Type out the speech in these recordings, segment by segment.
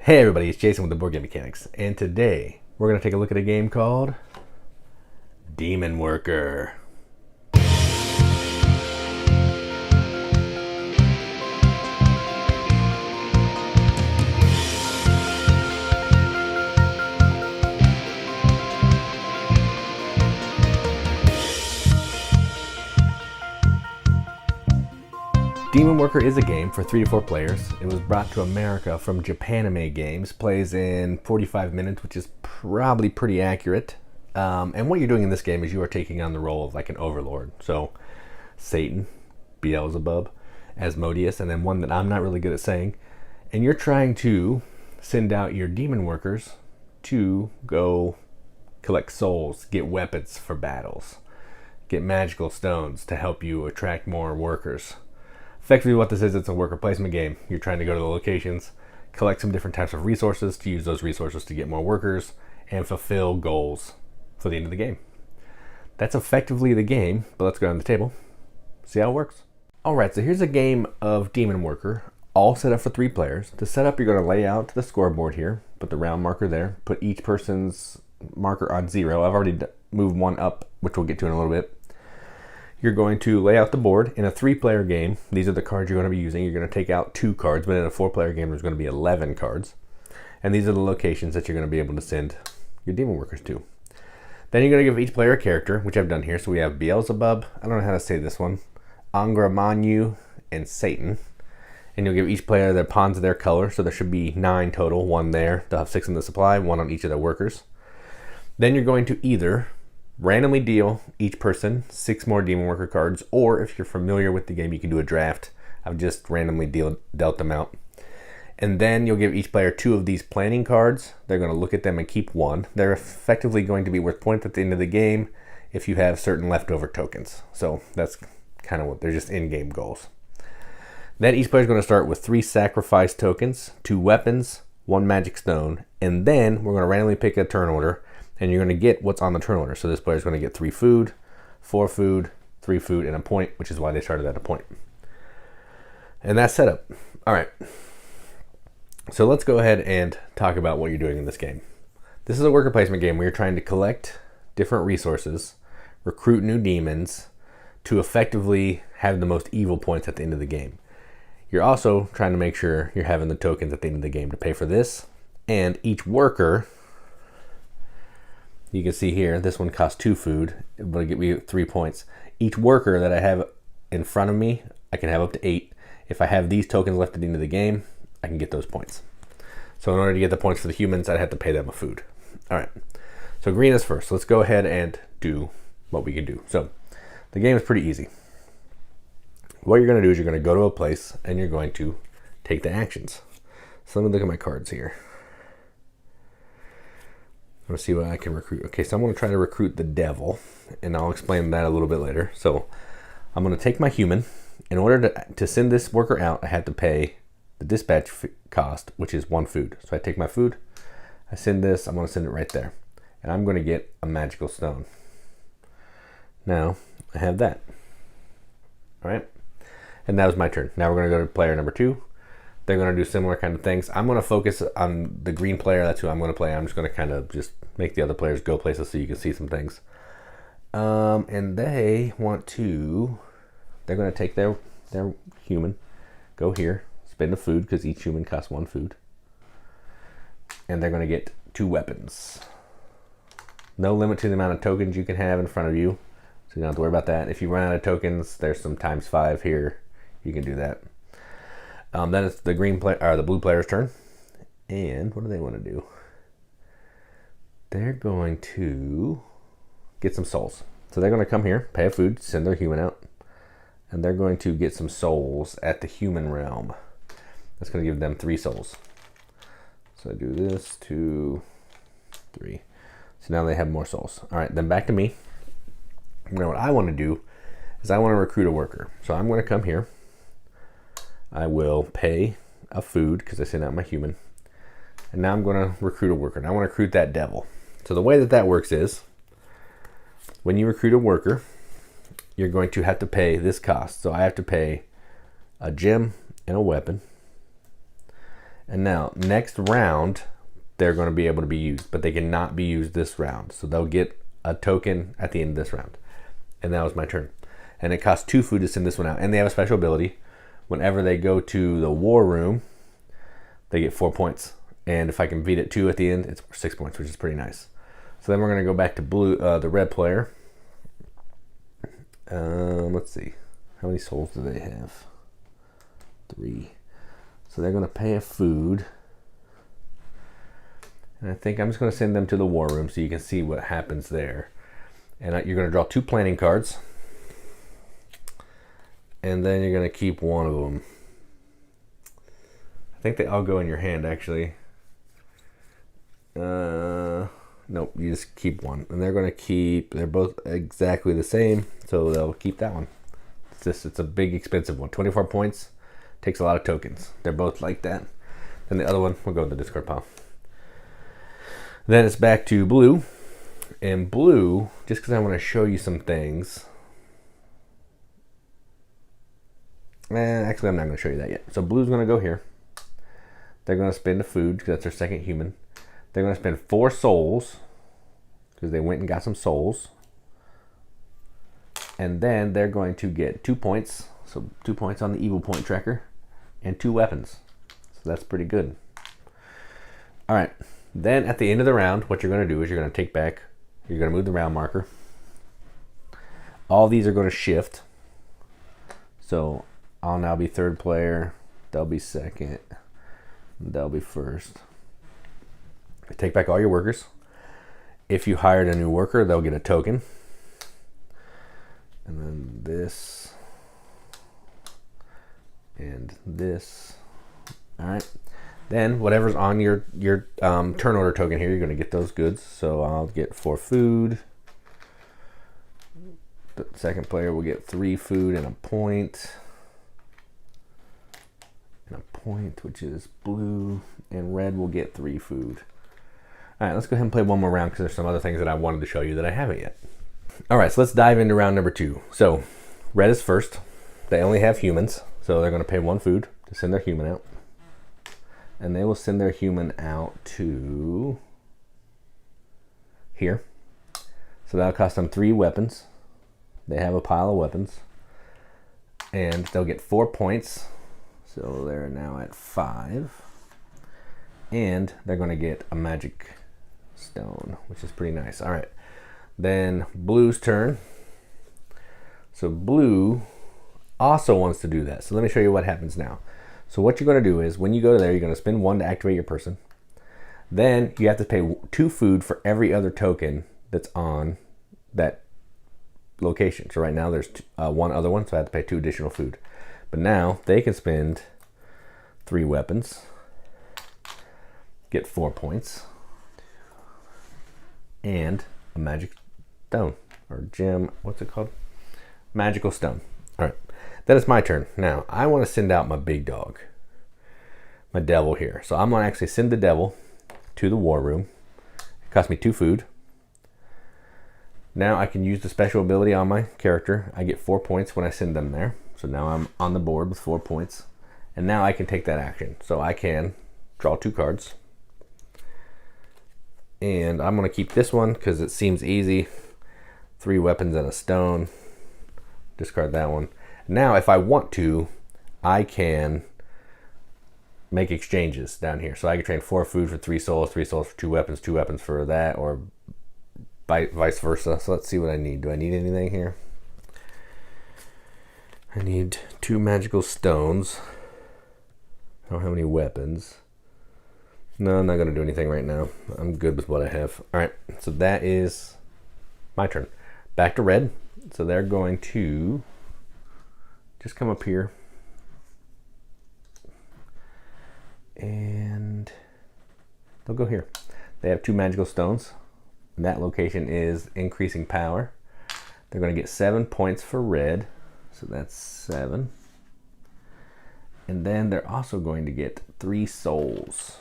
Hey everybody, it's Jason with the Board Game Mechanics, and today we're going to take a look at a game called Demon Worker. Demon Worker is a game for 3 to 4 players. It was brought to America from Japanime Games, plays in 45 minutes, which is probably pretty accurate. And what you're doing in this game is you are taking on the role of like an overlord. So Satan, Beelzebub, Asmodeus, and then one that I'm not really good at saying. And you're trying to send out your demon workers to go collect souls, get weapons for battles, get magical stones to help you attract more workers. Effectively what this is, it's a worker placement game. You're trying to go to the locations, collect some different types of resources to use those resources to get more workers and fulfill goals for the end of the game. That's effectively the game, but let's go on the table, see how it works. Alright, so here's a game of Demon Worker, all set up for 3 players. To set up, you're going to lay out the scoreboard here, put the round marker there, put each person's marker on 0. I've already moved one up, which we'll get to in a little bit. You're going to lay out the board. In a 3-player game, these are the cards you're going to be using. You're going to take out 2 cards, but in a 4-player game, there's going to be 11 cards. And these are the locations that you're going to be able to send your demon workers to. Then you're going to give each player a character, which I've done here. So we have Beelzebub, I don't know how to say this one, Angra, and Satan. And you'll give each player their pawns of their color. So there should be 9 total, 1 there. They'll have 6 in the supply, 1 on each of their workers. Then you're going to either randomly deal each person 6 more demon worker cards, or if you're familiar with the game, you can do a draft. I've just randomly dealt them out. And then you'll give each player 2 of these planning cards. They're going to look at them and keep 1. They're effectively going to be worth points at the end of the game if you have certain leftover tokens. So that's kind of what they're just in-game goals. Then each player is going to start with 3 sacrifice tokens, 2 weapons, 1 magic stone, and then we're going to randomly pick a turn order. And you're going to get what's on the turn order. So this player is going to get 3 food, 4 food, 3 food, and a point, which is why they started at a point. And that's set up. All right. So let's go ahead and talk about what you're doing in this game. This is a worker placement game where you're trying to collect different resources, recruit new demons to effectively have the most evil points at the end of the game. You're also trying to make sure you're having the tokens at the end of the game to pay for this. And each worker, you can see here, this one costs 2 food, but it'll get me 3 points. Each worker that I have in front of me, I can have up to 8. If I have these tokens left at the end of the game, I can get those points. So in order to get the points for the humans, I'd have to pay them a food. All right, so green is first. Let's go ahead and do what we can do. So the game is pretty easy. What you're going to do is you're going to go to a place and you're going to take the actions. So let me look at my cards here. I'm going to see what I can recruit. Okay, so I'm going to try to recruit the devil, and I'll explain that a little bit later. So I'm going to take my human. In order to send this worker out, I have to pay the dispatch cost, which is 1 food. So I take my food, I send this, I'm going to send it right there. And I'm going to get a magical stone. Now, I have that. All right, and that was my turn. Now we're going to go to player number 2. They're going to do similar kind of things. I'm going to focus on the green player. That's who I'm going to play. I'm just going to kind of just make the other players go places so you can see some things. And they want to, they're going to take their human, go here, spend a food because each human costs 1 food. And they're going to get 2 weapons. No limit to the amount of tokens you can have in front of you. So you don't have to worry about that. If you run out of tokens, there's some ×5 here. You can do that. Then it's the the blue player's turn. And what do they want to do? They're going to get some souls. So they're going to come here, pay a food, send their human out. And they're going to get some souls at the human realm. That's going to give them 3 souls. So I do this, 2, 3. So now they have more souls. All right, then back to me. Now what I want to do is I want to recruit a worker. So I'm going to come here. I will pay a food because I sent out my human. And now I'm going to recruit a worker. And I want to recruit that devil. So the way that that works is when you recruit a worker, you're going to have to pay this cost. So I have to pay a gem and a weapon. And now, next round, they're going to be able to be used, but they cannot be used this round. So they'll get a token at the end of this round. And that was my turn. And it costs 2 food to send this one out. And they have a special ability. Whenever they go to the war room, they get 4 points. And if I can beat it 2 at the end, it's 6 points, which is pretty nice. So then we're going to go back to blue, the red player. Let's see. How many souls do they have? 3. So they're going to pay a food. And I think I'm just going to send them to the war room so you can see what happens there. And you're going to draw 2 planning cards. And then you're going to keep one of them. I think they all go in your hand, actually. Nope, you just keep one. And they're going to keep, they're both exactly the same, so they'll keep that one. It's a big, expensive one. 24 points, takes a lot of tokens. They're both like that. Then the other one will go in the discard pile. Then it's back to blue. And blue, just because I want to show you some things. Actually, I'm not going to show you that yet. So blue's going to go here. They're going to spend a food, because that's their second human. They're going to spend 4 souls, because they went and got some souls. And then they're going to get 2 points. So 2 points on the evil point tracker. And 2 weapons. So that's pretty good. All right. Then at the end of the round, what you're going to do is you're going to take back, you're going to move the round marker. All these are going to shift. So I'll now be third player. They'll be second. They'll be first. Take back all your workers. If you hired a new worker, they'll get a token. And then this. And this. All right. Then whatever's on your turn order token here, you're going to get those goods. So I'll get 4 food. The second player will get 3 food and a point. And a point, which is blue. And red will get 3 food. All right, let's go ahead and play one more round because there's some other things that I wanted to show you that I haven't yet. All right, so let's dive into round number 2. So red is first. They only have humans, so they're going to pay 1 food to send their human out. And they will send their human out to here. So that'll cost them 3 weapons. They have a pile of weapons. And they'll get 4 points. So they're now at 5. And they're going to get a magic stone, which is pretty nice. All right. Then blue's turn. So blue also wants to do that. So let me show you what happens now. So what you're going to do is when you go to there, you're going to spend 1 to activate your person. Then you have to pay 2 food for every other token that's on that location. So right now there's 1 other one, so I have to pay 2 additional food. But now they can spend 3 weapons, get 4 points, and a magic stone or gem. What's it called? Magical stone. All right. Then it's my turn. Now, I want to send out my big dog, my devil here. So I'm going to actually send the devil to the war room. It cost me 2 food. Now I can use the special ability on my character. I get 4 points when I send them there. So now I'm on the board with 4 points. And now I can take that action. So I can draw 2 cards. And I'm going to keep this one because it seems easy. 3 weapons and a stone. Discard that one. Now, if I want to, I can make exchanges down here. So I can trade 4 food for 3 souls, 3 souls for 2 weapons for that, or vice versa. So let's see what I need. Do I need anything here? I need 2 magical stones. I don't have any weapons. No, I'm not going to do anything right now. I'm good with what I have. All right, so that is my turn. Back to red. So they're going to just come up here. And they'll go here. They have 2 magical stones. And that location is increasing power. They're going to get 7 points for red. So that's 7. And then they're also going to get 3 souls.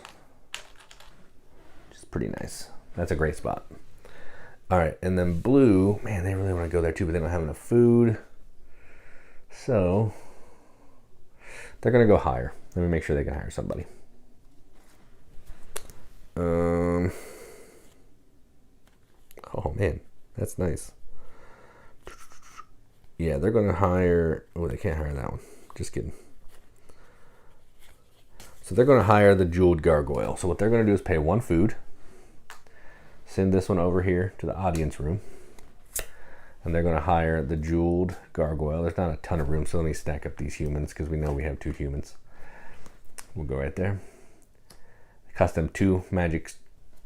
Which is pretty nice. That's a great spot. All right, and then blue, man, they really want to go there too, but they don't have enough food. So they're going to go higher. Let me make sure they can hire somebody. That's nice. Yeah, they're going to hire... Oh, they can't hire that one. Just kidding. So they're going to hire the Jeweled Gargoyle. So what they're going to do is pay 1 food. Send this one over here to the audience room. And they're going to hire the Jeweled Gargoyle. There's not a ton of room, so let me stack up these humans because we know we have 2 humans. We'll go right there. It cost them 2 magic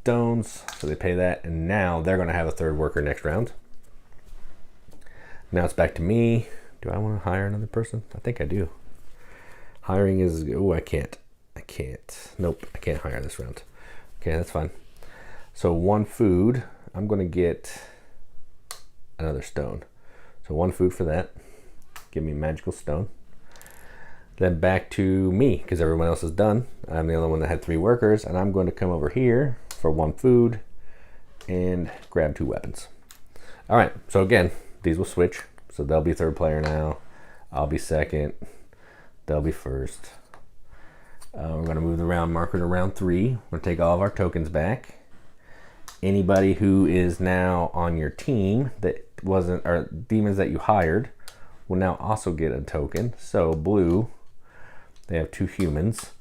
stones, so they pay that. And now they're going to have a 3rd worker next round. Now it's back to me. Do I want to hire another person? I think I do. Hiring is... Oh, I can't. Nope, I can't hire this round. Okay, that's fine. So 1 food. I'm going to get another stone. So 1 food for that. Give me magical stone. Then back to me, because everyone else is done. I'm the only one that had 3 workers, and I'm going to come over here for 1 food and grab 2 weapons. All right, so again, these will switch. So they'll be 3rd player now. I'll be 2nd. They'll be 1st. We're going to move the round marker to round 3. We're going to take all of our tokens back. Anybody who is now on your team that wasn't, or demons that you hired, will now also get a token. So blue, they have 2 humans.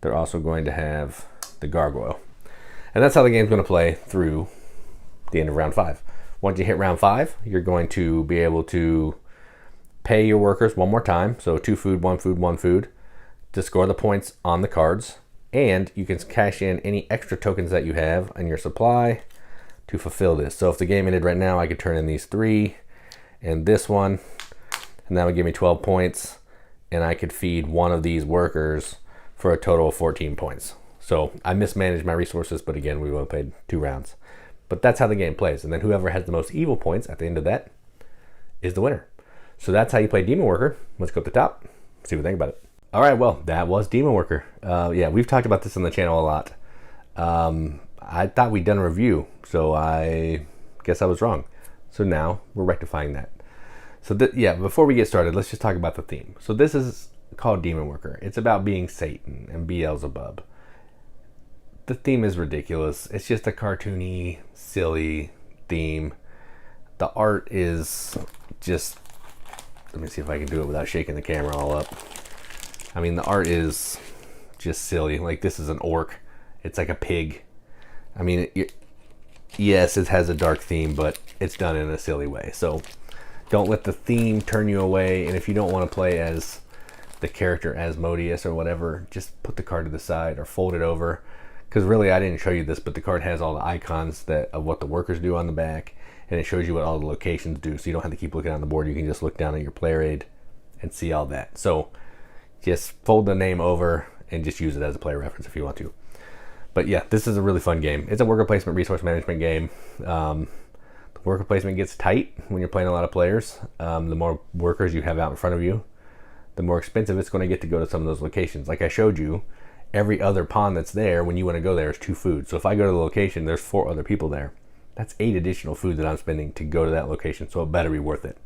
They're also going to have the gargoyle. And that's how the game's going to play through the end of round 5. Once you hit round 5, you're going to be able to pay your workers 1 more time. So 2 food, 1 food, 1 food to score the points on the cards. And you can cash in any extra tokens that you have in your supply to fulfill this. So if the game ended right now, I could turn in these 3 and this one, and that would give me 12 points. And I could feed 1 of these workers for a total of 14 points. So I mismanaged my resources, but again, we will have played 2 rounds. But that's how the game plays. And then whoever has the most evil points at the end of that is the winner. So that's how you play Demon Worker. Let's go up the top, see what you think about it. All right, well, that was Demon Worker. Yeah, we've talked about this on the channel a lot. I thought we'd done a review, so I guess I was wrong. So now we're rectifying that. So yeah, before we get started, let's just talk about the theme. So this is called Demon Worker. It's about being Satan and Beelzebub. The theme is ridiculous. It's just a cartoony, silly theme. The art is just... Let me see if I can do it without shaking the camera all up. I mean, the art is just silly. Like, this is an orc. It's like a pig. I mean, yes, it has a dark theme, but it's done in a silly way. So don't let the theme turn you away. And if you don't want to play as the character Asmodeus or whatever, just put the card to the side or fold it over. Because really, I didn't show you this, but the card has all the icons of what the workers do on the back. And it shows you what all the locations do. So you don't have to keep looking on the board. You can just look down at your player aid and see all that. So just fold the name over and just use it as a player reference if you want to. But yeah, this is a really fun game. It's a worker placement resource management game. The worker placement gets tight when you're playing a lot of players. The more workers you have out in front of you, the more expensive it's going to get to go to some of those locations. Like I showed you, every other pawn that's there when you want to go there is 2 food. So if I go to the location, there's 4 other people there. That's 8 additional food that I'm spending to go to that location. So it better be worth it.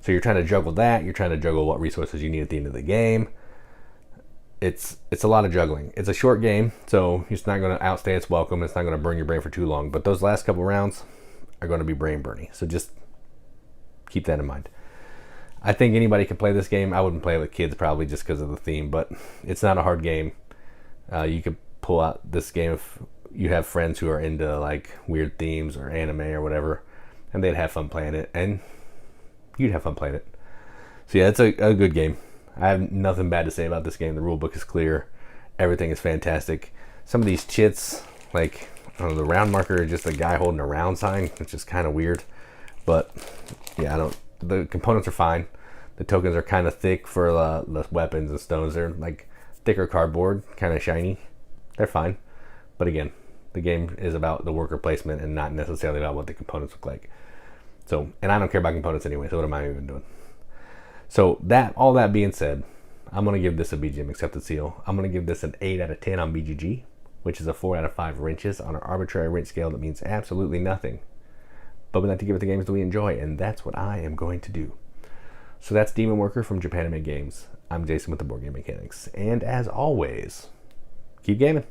So you're trying to juggle that. You're trying to juggle what resources you need at the end of the game. It's a lot of juggling. It's a short game, so it's not going to outstay its welcome. It's not going to burn your brain for too long. But those last couple rounds are going to be brain burning. So just keep that in mind. I think anybody can play this game. I wouldn't play it with kids probably just because of the theme, but it's not a hard game. You could pull out this game if you have friends who are into like weird themes or anime or whatever, and they'd have fun playing it, and you'd have fun playing it. So yeah, it's a good game. I have nothing bad to say about this game. The rule book is clear. Everything is fantastic. Some of these chits, like, I don't know, the round marker is just a guy holding a round sign. It's just kind of weird. But yeah, the components are fine. The tokens are kind of thick for the weapons and stones. They're like thicker cardboard, kind of shiny. They're fine. But again, the game is about the worker placement and not necessarily about what the components look like. So, and I don't care about components anyway, so what am I even doing? So all that being said, I'm going to give this a BGM accepted seal. I'm going to give this an 8 out of 10 on BGG, which is a 4 out of 5 wrenches on an arbitrary wrench scale that means absolutely nothing. But we like to give it the games that we enjoy, and that's what I am going to do. So that's Demon Worker from Japanime Games. I'm Jason with the Board Game Mechanics. And as always, keep gaming.